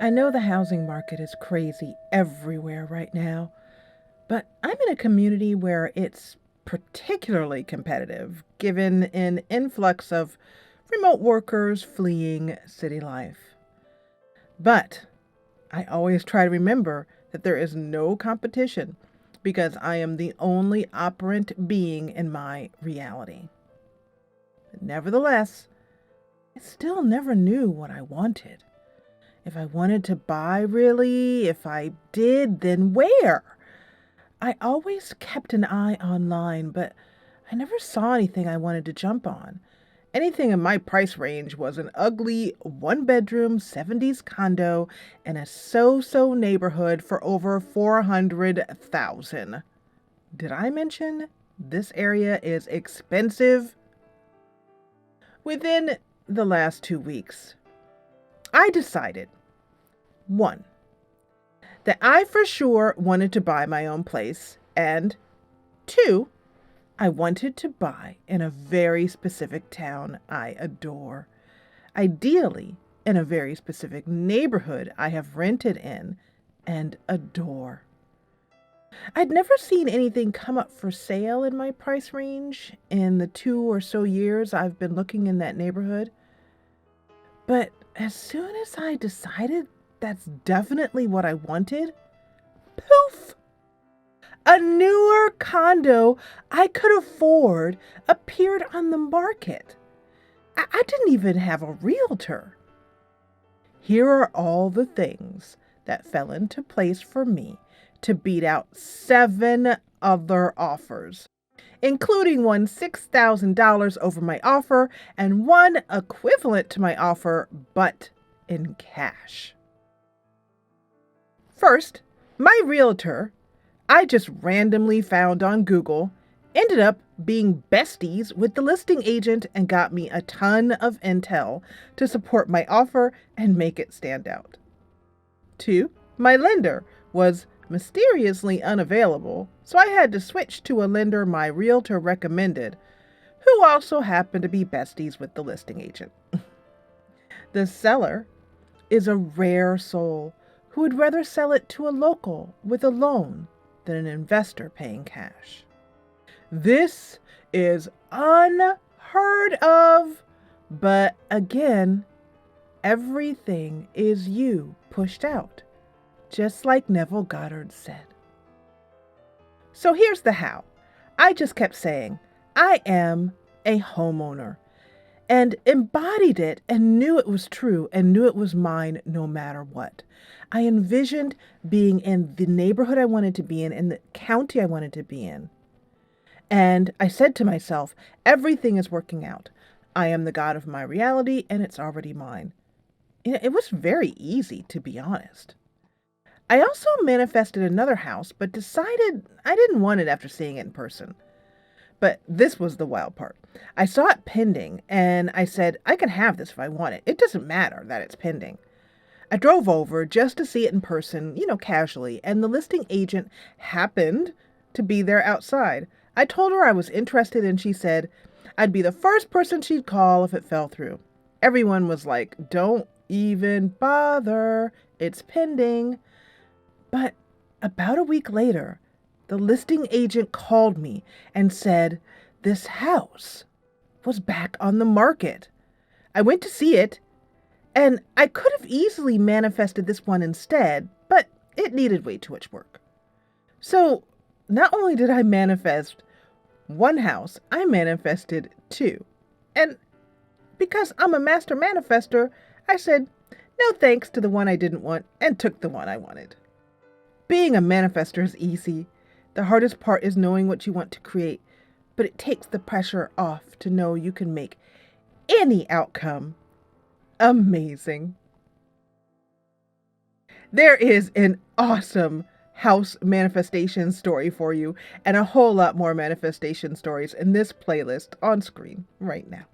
I know the housing market is crazy everywhere right now, but I'm in a community where it's particularly competitive given an influx of remote workers fleeing city life. But I always try to remember that there is no competition because I am the only operant being in my reality. But nevertheless, I still never knew what I wanted. If I wanted to buy, really, if I did, then where? I always kept an eye online, but I never saw anything I wanted to jump on. Anything in my price range was an ugly one-bedroom 70s condo in a so-so neighborhood for over 400,000. Did I mention this area is expensive? Within the last 2 weeks, I decided, 1, that I for sure wanted to buy my own place, and 2, I wanted to buy in a very specific town I adore, ideally in a very specific neighborhood I have rented in and adore. I'd never seen anything come up for sale in my price range in the 2 or so years I've been looking in that neighborhood. But as soon as I decided that's definitely what I wanted, poof! A newer condo I could afford appeared on the market. I didn't even have a realtor. Here are all the things that fell into place for me to beat out 7 other offers, including one $6,000 over my offer and one equivalent to my offer, but in cash. First, my realtor, I just randomly found on Google, ended up being besties with the listing agent and got me a ton of intel to support my offer and make it stand out. 2, my lender was mysteriously unavailable, so I had to switch to a lender my realtor recommended, who also happened to be besties with the listing agent. The seller is a rare soul who would rather sell it to a local with a loan than an investor paying cash. This is unheard of, but again, everything is you pushed out, just like Neville Goddard said. So here's the how. I just kept saying, I am a homeowner, and embodied it and knew it was true and knew it was mine no matter what. I envisioned being in the neighborhood I wanted to be in the county I wanted to be in. And I said to myself, everything is working out. I am the god of my reality and it's already mine. It was very easy, to be honest. I also manifested another house, but decided I didn't want it after seeing it in person. But this was the wild part. I saw it pending, and I said, I can have this if I want it. It doesn't matter that it's pending. I drove over just to see it in person, casually, and the listing agent happened to be there outside. I told her I was interested, and she said I'd be the first person she'd call if it fell through. Everyone was like, don't even bother. It's pending. But about a week later, the listing agent called me and said this house was back on the market. I went to see it, and I could have easily manifested this one instead, but it needed way too much work. So not only did I manifest one house, I manifested 2. And because I'm a master manifester, I said no thanks to the one I didn't want and took the one I wanted. Being a manifester is easy. The hardest part is knowing what you want to create, but it takes the pressure off to know you can make any outcome amazing. There is an awesome house manifestation story for you and a whole lot more manifestation stories in this playlist on screen right now.